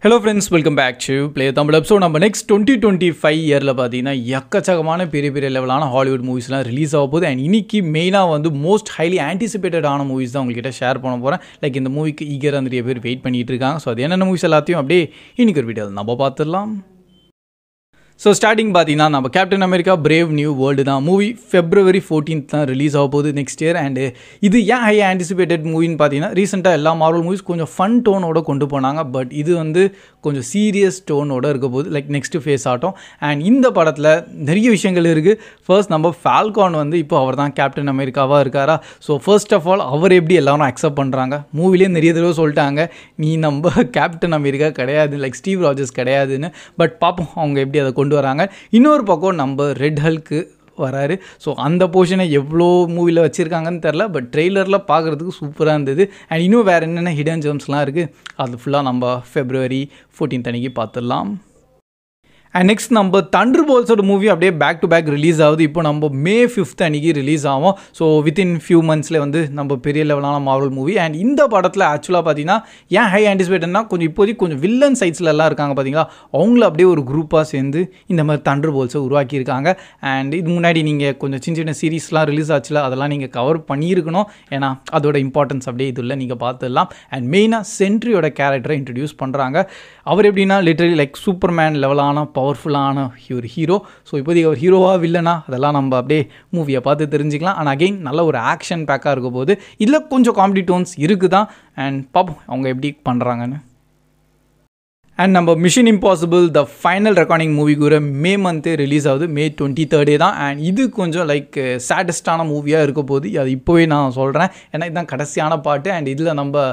Hello friends, welcome back to play Tamil. So நம்ம next 2025 இயரில் பார்த்தீங்கன்னா எக்கச்சக்கமான பெரிய பெரிய லெவலான ஹாலிவுட் மூவிஸ்லாம் ரிலீஸ் ஆக போகுது. அண்ட் இன்னைக்கு மெயினாக வந்து மோஸ்ட் ஹைலி ஆன்டிசிபேட்டடான மூவிஸ் தான் உங்கள்கிட்ட ஷேர் பண்ண போகிறேன். லைக் இந்த மூவிக்கு ஈகராக நிறைய பேர் வெயிட் பண்ணிகிட்டு இருக்காங்க. ஸோ அது என்னென்ன மூவிஸ் எல்லாத்தையும் அப்படியே இன்னைக்கு ஒரு வீடியோவில் நம்ம பார்த்துடலாம். ஸோ ஸ்டார்டிங் பார்த்தீங்கன்னா நம்ம captain America brave new world தான். மூவி February 14th தான் ரிலீஸ் ஆக போகுது நெக்ஸ்ட் இயர். அண்டு இது ஏன் ஹை ஆன்டிசிபேட்டட் மூவின்னு பார்த்தீங்கன்னா ரீசெண்டாக எல்லா மார்வல் மூவிஸ் கொஞ்சம் ஃபன் டோனோட கொண்டு போனாங்க. பட் இது வந்து கொஞ்சம் சீரியஸ் டோனோட இருக்க போகுது, லைக் நெக்ஸ்ட் ஃபேஸ் ஆட்டம். அண்ட் இந்த படத்தில் நிறைய விஷயங்கள் இருக்குது. ஃபர்ஸ்ட் நம்ம ஃபால்கான் வந்து இப்போ அவர் தான் கேப்டன் அமெரிக்காவாக இருக்காரா. So first of all our எப்படி எல்லாரும் அக்செப்ட் பண்ணுறாங்க. மூவிலே நிறைய தடவை சொல்லிட்டாங்க நீ நம்ம கேப்டன் அமெரிக்கா கிடையாது, லைக் ஸ்டீவ் ராஜர்ஸ் கிடையாதுன்னு. பட் பார்ப்போம் அவங்க எப்படி அதை கொண்டு வராங்க. இன்னொரு பக்கம் நம்ம ரெட் ஹல்க்கு வராரு. ஸோ அந்த போர்ஷனை எவ்வளோ மூவியில் வச்சுருக்காங்கன்னு தெரில, பட் ட்ரெய்லரில் பார்க்குறதுக்கு சூப்பராக இருந்தது. அண்ட் இன்னும் வேறு என்னென்ன ஹிடன் ஜெம்ஸ்லாம் இருக்குது அது ஃபுல்லாக நம்ம February 14th அன்றைக்கி பார்த்துடலாம். அண்ட் நெக்ஸ்ட் நம்ம தண்டர் போல்ஸோட மூவி அப்படியே பேக் டு பேக் ரிலீஸ் ஆகுது. இப்போ நம்ம May 5th அன்றைக்கி ரிலீஸ் ஆகும். ஸோ வித்தின் ஃபியூ மந்த்ஸில் வந்து நம்ம பெரிய லெவலான மார்வல் மூவி. அண்ட் இந்த படத்தில் ஆக்சுவலாக பார்த்தீங்கன்னா ஏன் ஹை ஆன்டிசிபேட்டட்னா கொஞ்சம் இப்போதைக்கு கொஞ்சம் வில்லன் சைட்ஸில் எல்லாம் இருக்காங்க பார்த்தீங்களா, அவங்கள அப்படியே ஒரு குரூப்பாக சேர்ந்து இந்த மாதிரி தண்டர் போல்ஸை உருவாக்கியிருக்காங்க. அண்ட் இது முன்னாடி நீங்கள் கொஞ்சம் சின்ன சின்ன சீரீஸ்லாம் ரிலீஸ் ஆச்சுல, அதெல்லாம் நீங்கள் கவர் பண்ணியிருக்கணும். ஏன்னா அதோட இம்பார்ட்டன்ஸ் அப்படியே இதுல நீங்கள் பார்த்துடலாம். அண்ட் மெயினாக சென்ட்ரியோட கேரக்டரை இன்ட்ரடியூஸ் பண்ணுறாங்க. அவர் எப்படின்னா லிட்டரலி லைக் சூப்பர்மேன் லெவலான பவர்ஃபுல்லான ஒரு ஹீரோ. ஸோ இப்போதைக்கு அவர் ஹீரோவா வில்லனா அதெல்லாம் நம்ம அப்படியே மூவியை பார்த்து தெரிஞ்சுக்கலாம். அண்ட் அகெயின் நல்ல ஒரு ஆக்ஷன் பேக்காக இருக்க போது இதில் கொஞ்சம் காமெடி டோன்ஸ் இருக்குது தான். அண்ட் பார்ப்போம் அவங்க எப்படி பண்ணுறாங்கன்னு. அண்ட் நம்ம mission impossible the final recording movie கூட May month ரிலீஸ் ஆகுது. May 23rd தான். அண்ட் இது கொஞ்சம் லைக் சேடஸ்டான மூவியாக இருக்க போது, அது இப்போவே நான் சொல்கிறேன். ஏன்னா இதுதான் கடைசியான பாட்டு. அண்ட் இதில் நம்ம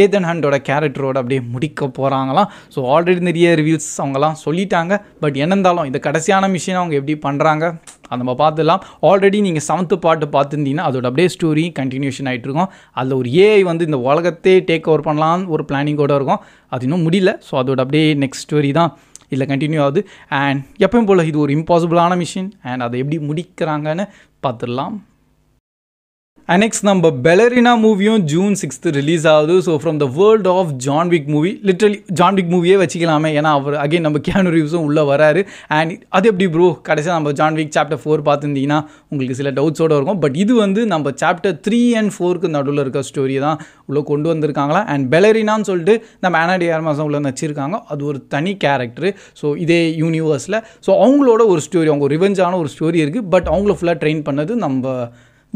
ஏதன் ஹண்டோட கேரக்டரோட அப்படியே முடிக்க போகிறாங்களாம். ஸோ ஆல்ரெடி நிறைய ரிவ்யூஸ் அவங்கலாம் சொல்லிட்டாங்க. பட் என்னந்தாலும் இந்த கடைசியான மிஷினை அவங்க எப்படி பண்ணுறாங்க அதை நம்ம பார்த்துடலாம். ஆல்ரெடி நீங்கள் 7th பாட்டு பார்த்துருந்தீங்கன்னா அதோட அப்படியே ஸ்டோரி கண்டினியூஷன் ஆகிட்டு இருக்கும். அதில் ஒரு ஏஐ வந்து இந்த உலகத்தை டேக் ஓவர் பண்ணலான்னு ஒரு பிளானிங்கோடு இருக்கும். அது இன்னும் முடியல. ஸோ அதோட அப்படியே நெக்ஸ்ட் ஸ்டோரி தான் இதில் கண்டினியூ ஆகுது. அண்ட் எப்பவும் போல் இது ஒரு இம்பாசிபிளான மிஷின். அண்ட் அதை எப்படி முடிக்கிறாங்கன்னு பார்த்துடலாம். அண்ட் நெக்ஸ்ட் நம்ம பெலரினா மூவியும் June 6th ரிலீஸ் ஆகுது. So from the world of John Wick movie, literally John Wick மூவியே வச்சுக்கலாமே. ஏன்னா அவர் அகைன் நம்ம கியானு ரீவ்ஸும் உள்ளே வராரு. அண்ட் அது எப்படி ப்ரோ கடைசியாக நம்ம ஜான் விக் Chapter 4 பார்த்துருந்தீங்கன்னா உங்களுக்கு சில டவுட்ஸோடு இருக்கும். பட் இது வந்து நம்ம Chapter 3 and 4க்கு நடுவில் இருக்க ஸ்டோரியை தான் உள்ளே கொண்டு வந்திருக்காங்களா. அண்ட் பெலரினான்னு சொல்லிட்டு நம்ம ஆனா டி ஆர்மாஸ் உள்ள வச்சுருக்காங்க. அது ஒரு தனி கேரக்டரு. ஸோ இதே யூனிவர்ஸில் ஸோ அவங்களோட ஒரு ஸ்டோரி, அவங்க ரிவெஞ்சான ஒரு ஸ்டோரி இருக்குது. பட் அவங்கள ஃபுல்லாக ட்ரெயின் பண்ணது நம்ம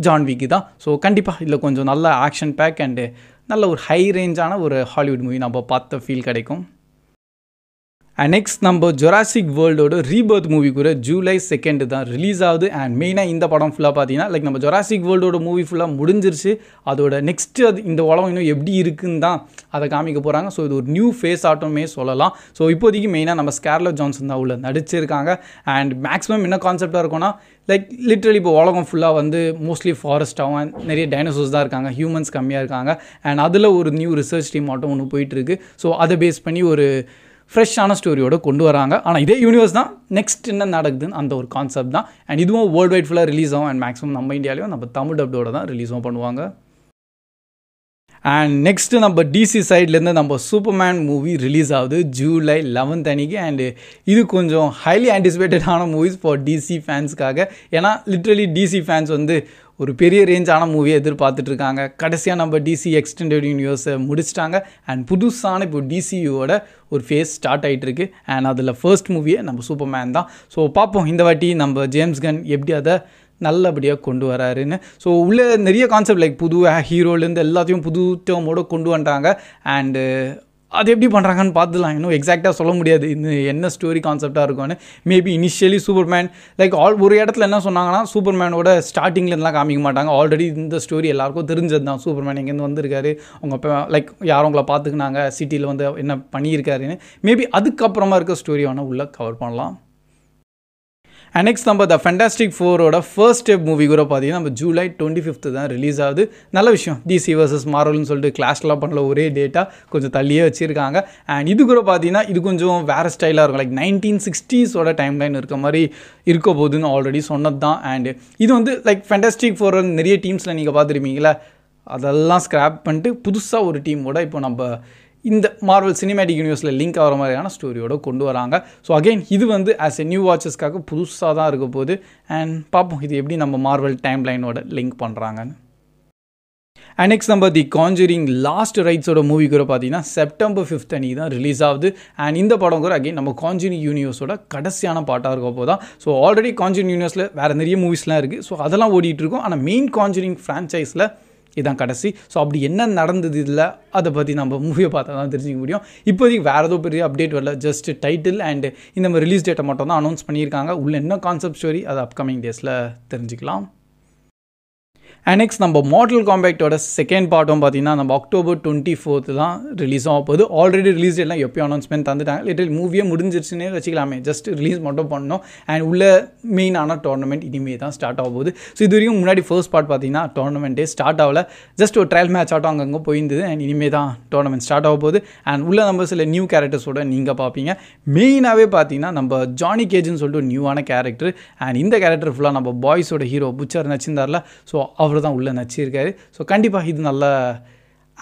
ஜான் விக்கு தான். ஸோ கண்டிப்பாக இதில் கொஞ்சம் நல்ல ஆக்ஷன் பேக் அண்டு நல்ல ஒரு ஹை ரேஞ்சான ஒரு ஹாலிவுட் மூவி நம்ம பார்த்த ஃபீல் கிடைக்கும். அண்ட் நெக்ஸ்ட் நம்ம ஜொராசிக் வேர்ல்டோட ரீபர்த் மூவி கூட July 2nd தான் ரிலீஸ் ஆகுது. அண்ட் மெயினாக இந்த படம் ஃபுல்லாக பார்த்தீங்கன்னா லைக் நம்ம ஜொராசிக் வேர்ல்டோட மூவி ஃபுல்லாக முடிஞ்சிருச்சு. அதோட நெக்ஸ்ட்டு அது இந்த உலகம் இன்னும் எப்படி இருக்குன்னு தான் அதை காமிக்க போகிறாங்க. ஸோ இது ஒரு நியூ ஃபேஸ் ஆட்டோமே சொல்லலாம். ஸோ இப்போதைக்கு மெயினாக நம்ம ஸ்கார்லெட் ஜான்சன் தான் உள்ள நடிச்சிருக்காங்க. அண்ட் மேக்ஸிமம் என்ன கான்செப்டாக இருக்கும்னா லைக் லிட்ரலி இப்போ உலகம் ஃபுல்லாக வந்து மோஸ்ட்லி ஃபாரஸ்ட்டாகவும் அண்ட் நிறைய டைனோசர்ஸ் தான் இருக்காங்க, ஹியூமன்ஸ் கம்மியாக இருக்காங்க. அண்ட் அதில் ஒரு நியூ ரிசர்ச் டீம் மட்டும் ஒன்று போயிட்டுருக்கு. ஸோ அதை பேஸ் பண்ணி ஒரு ஃப்ரெஷ்ஷான ஸ்டோரியோடு கொண்டு வராங்க. ஆனால் இதே யூனிவர்ஸ் தான் நெக்ஸ்ட் என்ன நடக்குதுன்னு அந்த ஒரு கான்செப்ட் தான். அண்ட் இதுவும் வேர்ல்டு வைட் ஃபுல்லாக ரிலீஸ் ஆகும். அண்ட் மேக்ஸிமம் நம்ம இந்தியாவிலையும் நம்ம தமிழ் டப்டோட தான் ரிலீஸும் பண்ணுவாங்க. அண்ட் நெக்ஸ்ட்டு நம்ம DC சைட்லேருந்து நம்ம சூப்பர்மேன் மூவி ரிலீஸ் ஆகுது July 11th அன்றைக்கி. அண்டு இது கொஞ்சம் ஹைலி ஆன்டிசிபேட்டடான மூவிஸ் ஃபார் DC ஃபேன்ஸுக்காக. ஏன்னா லிட்ரலி DC ஃபேன்ஸ் வந்து ஒரு பெரிய ரேஞ்சான மூவியை எதிர்பார்த்துட்ருக்காங்க. கடைசியாக நம்ம DC எக்ஸ்டெண்டட் யூனிவர்ஸை முடிச்சிட்டாங்க. அண்ட் புதுசான இப்போ DCUவோட ஒரு ஃபேஸ் ஸ்டார்ட் ஆகிட்டுருக்கு. அண்ட் அதில் ஃபர்ஸ்ட் மூவியே நம்ம சூப்பர்மேன் தான். ஸோ பார்ப்போம் இந்த வாட்டி நம்ம ஜேம்ஸ் கன் எப்படி அதை நல்லபடியாக கொண்டு வராருன்னு. ஸோ உள்ளே நிறைய கான்செப்ட் லைக் புது ஹீரோலேருந்து எல்லாத்தையும் புது டேர்மோடு கொண்டு வந்துட்டாங்க. அண்டு அது எப்படி பண்ணுறாங்கன்னு பார்த்துலாம். இன்னும் எக்ஸாக்டாக சொல்ல முடியாது இன்னும் என்ன ஸ்டோரி கான்செப்டாக இருக்கும்னு. மேபி இனிஷியலி சூப்பர்மேன் லைக் ஒரு இடத்துல என்ன சொன்னாங்கன்னா சூப்பர்மேனோட ஸ்டார்டிங்லேருந்துலாம் காமிக்க மாட்டாங்க. ஆல்ரெடி இந்த ஸ்டோரி எல்லாருக்கும் தெரிஞ்சது தான். சூப்பர்மேன் எங்கேருந்து வந்திருக்காரு, அவங்க லைக் யாரும் உங்களை பார்த்துக்கினாங்க, சிட்டியில் வந்து என்ன பண்ணியிருக்காருன்னு. மேபி அதுக்கப்புறமா இருக்க ஸ்டோரி வேணால் உள்ளே கவர் பண்ணலாம். அண்ட் நெக்ஸ்ட் நம்ம த ஃபேண்டாஸ்டிக் ஃபோரோட ஃபர்ஸ்ட் ஸ்டெப் மூவி கூட பார்த்தீங்கன்னா நம்ம July 25th தான் ரிலீஸ் ஆகுது. நல்ல விஷயம். DC vs Marvelனு சொல்லிட்டு கிளாஷ்லாம் பண்ணல ஒரே டேட்டா கொஞ்சம் தள்ளியே வச்சுருக்காங்க. அண்ட் இது கூட பார்த்தீங்கன்னா இது கொஞ்சம் வேறு ஸ்டைலாக இருக்கும். லைக் 1960s டைம்லைன் இருக்க மாதிரி இருக்க போகுதுன்னு ஆல்ரெடி சொன்னது தான். அண்ட் இது வந்து லைக் ஃபேண்டாஸ்டிக் ஃபோர் நிறைய டீம்ஸில் நீங்கள் பார்த்துருப்பீங்களா அதெல்லாம் ஸ்க்ராப் பண்ணிட்டு புதுசாக ஒரு டீமோட இப்போ நம்ம இந்த மார்வல் சினிமேட்டிக் யூனிவர்ஸில் லிங்க் ஆகிற மாதிரியான ஸ்டோரியோட கொண்டு வராங்க. ஸோ அகெயின் இது வந்து ஆஸ் எ நியூ வாட்சஸ்க்காக புதுசாக தான் இருக்க போகுது. அண்ட் பார்ப்போம் இது எப்படி நம்ம மார்வல் டைம் லைனோட லிங்க் பண்ணுறாங்கன்னு. அண்ட் நெக்ஸ்ட் நம்ம தி கான்ஜூரிங் லாஸ்ட் ரைட்ஸோட மூவி கூட பார்த்தீங்கன்னா September 5th அன்றைக்கி தான் ரிலீஸ் ஆகுது. அண்ட் இந்த படம் கூட அகெயின் நம்ம கான்ஜூரிங் யூனிவர்ஸோட கடைசியான பாட்டாக இருக்க போது தான். ஸோ ஆல்ரெடி கான்ஜூரிங் யூனிவர்ஸில் வேறு நிறைய மூவிஸ்லாம் இருக்குது. ஸோ அதெல்லாம் ஓடிட்டுருக்கோம். ஆனால் மெயின் கான்ஜூரிங் ஃப்ரான்ச்சைஸில் இதுதான் கடைசி. ஸோ அப்படி என்ன நடந்தது இதில் அதை பற்றி நம்ம மூவியை பார்த்தா தான் தெரிஞ்சிக்க முடியும். இப்போதைக்கு வேறு ஏதோ பெரிய அப்டேட் வரல. ஜஸ்ட் டைட்டில் அண்ட் இந்த மாதிரி ரிலீஸ் டேட்டை மட்டும் தான் அனௌன்ஸ் பண்ணியிருக்காங்க. உள்ள என்ன கான்செப்ட் ஸ்டோரி அது அப்கமிங் டேஸில் தெரிஞ்சுக்கலாம். அண்ட் நெக்ஸ்ட் நம்ம மார்டல் காம்பேக்டோட செகண்ட் பார்ட்டும் பார்த்தீங்கன்னா நம்ம October 24th தான் ரிலீஸ் ஆக போகுது. ஆல்ரெடி ரிலீஸ் டேட்லாம் எப்போயும் அனௌன்ஸ்மெண்ட் தந்துட்டாங்க. லிட்டில் மூவியே முடிஞ்சிருச்சுன்னே வச்சுக்கலாமே. ஜஸ்ட் ரிலீஸ் மட்டும் பண்ணோம். அண்ட் உள்ள மெயினான டோர்னமெண்ட் இனிமேல் தான் ஸ்டார்ட் ஆக போகுது. ஸோ இது வரைக்கும் முன்னாடி ஃபர்ஸ்ட் பார்ட் பார்த்தீங்கன்னா டோர்னமெண்ட்டே ஸ்டார்ட் ஆகல. ஜஸ்ட் ஒரு ட்ரையல் மேட்ச் ஆட்டம் அங்கங்கே போயிருந்தது. அண்ட் இனிமேல் தான் டோர்னமெண்ட் ஸ்டார்ட் ஆக போகுது. அண்ட் உள்ள நம்ம சில நியூ கேரக்டர்ஸோட நீங்கள் பார்ப்பீங்க. மெயினாகவே பார்த்தீங்கன்னா நம்ம ஜானி கேஜ்னு சொல்லிட்டு ஒரு நியூவான கேரக்டர். அண்ட் இந்த கேரக்டர் ஃபுல்லாக நம்ம பாய்ஸோட ஹீரோ புச்சர் நச்சிருந்தார்ல. ஸோ அவர் தான் உள்ளே நச்சிருக்காரு. ஸோ கண்டிப்பாக இது நல்ல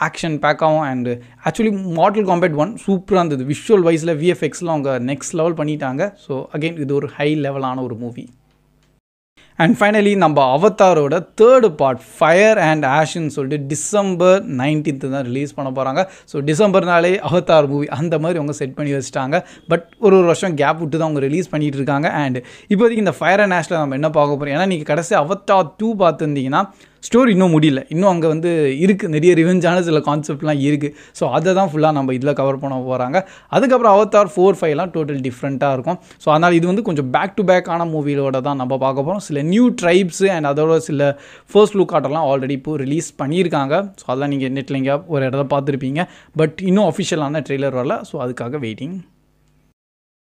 ஆக்ஷன் பேக்காகவும் அண்ட் ஆக்சுவலி மார்டல் காம்பேட் 1 சூப்பராக இருந்தது. விஷுவல் வைஸில் விஎஃப்எக்ஸ்லாம் அவங்க நெக்ஸ்ட் லெவல் பண்ணிட்டாங்க. ஸோ அகெயின் இது ஒரு ஹை லெவலான ஒரு மூவி. அண்ட் ஃபைனலி நம்ம அவதாரோட தேர்டு பார்ட் ஃபயர் அண்ட் ஆஷ்ன்னு சொல்லிட்டு December 19th தான் ரிலீஸ் பண்ண போகிறாங்க. ஸோ டிசம்பர்னாலே அவதார் மூவி அந்த மாதிரி அவங்க செட் பண்ணி வச்சுட்டாங்க. பட் ஒரு வருஷம் கேப் விட்டு தான் அவங்க ரிலீஸ் பண்ணிகிட்டு இருக்காங்க. அண்ட் இப்போதைக்கு இந்த ஃபயர் அண்ட் ஆஷில் நம்ம என்ன பார்க்க போகிறோம், ஏன்னா நீங்கள் கடைசி அவதார் 2 பார்த்துருந்தீங்கன்னா ஸ்டோரி இன்னும் முடியல. இன்னும் அங்கே வந்து இருக்குது, நிறைய ரிவெஞ்சான சில கான்செப்ட்லாம் இருக்குது. ஸோ அதை தான் ஃபுல்லாக நம்ம இதில் கவர் பண்ண போகிறாங்க. அதுக்கப்புறம் அவதார் 4, 5லாம் டோட்டல் டிஃப்ரெண்ட்டாக இருக்கும். ஸோ அதனால் இது வந்து கொஞ்சம் பேக் டு பேக்கான மூவியோட தான் நம்ம பார்க்க போகிறோம். சில நியூ ட்ரைப்ஸு அண்ட் அதோட சில ஃபர்ஸ்ட் லுக் ஆட்டெல்லாம் ஆல்ரெடி இப்போது ரிலீஸ் பண்ணியிருக்காங்க. ஸோ அதெல்லாம் நீங்கள் நெட்டில் எங்கேயா ஒரு இடத்த பார்த்துருப்பீங்க. பட் இன்னும் அஃபிஷியலான ட்ரெய்லர் வரல. ஸோ அதுக்காக waiting.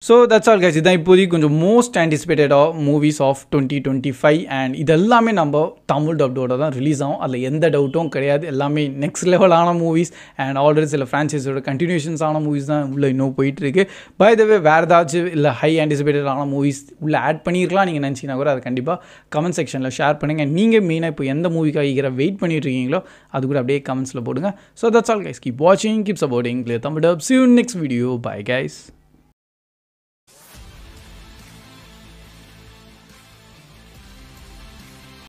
So that's all guys. இதான் இப்போதைக்கு கொஞ்சம் மோஸ்ட் ஆன்டிசிபேட்டடாக மூவிஸ் ஆஃப் 2025 அண்ட் இது எல்லாமே நம்ம தமிழ் டப்டோட தான் ரிலீஸ் ஆகும். அதில் எந்த டவுட்டும் கிடையாது. எல்லாமே நெக்ஸ்ட் லெவலான மூவிஸ் அண்ட் ஆல்ரெடி சில ஃப்ரான்ச்சைஸோட கண்டினியூஷன்ஸ் ஆன மூவிஸ் தான் உள்ளே இன்னும் போயிட்டுருக்கு. பை த வே வேறு ஏதாச்சும் இல்லை ஹை ஆன்டிசிபேட்டடான மூவிஸ் உள்ளே ஆட் பண்ணியிருக்கலாம் நீங்கள் நினச்சிங்கன்னா கூட அதை கண்டிப்பாக கமெண்ட் செக்ஷனில் ஷேர் பண்ணுங்கள். நீங்கள் மெயினாக இப்போ எந்த மூவிக்காக வெயிட் பண்ணிட்டு இருக்கீங்களோ அது கூட அப்படியே கமெண்ட்ஸில் போடுங்க. So that's all guys. Keep வாட்சிங், keep supporting Play Tamil Dub. See you in next video. Bye guys.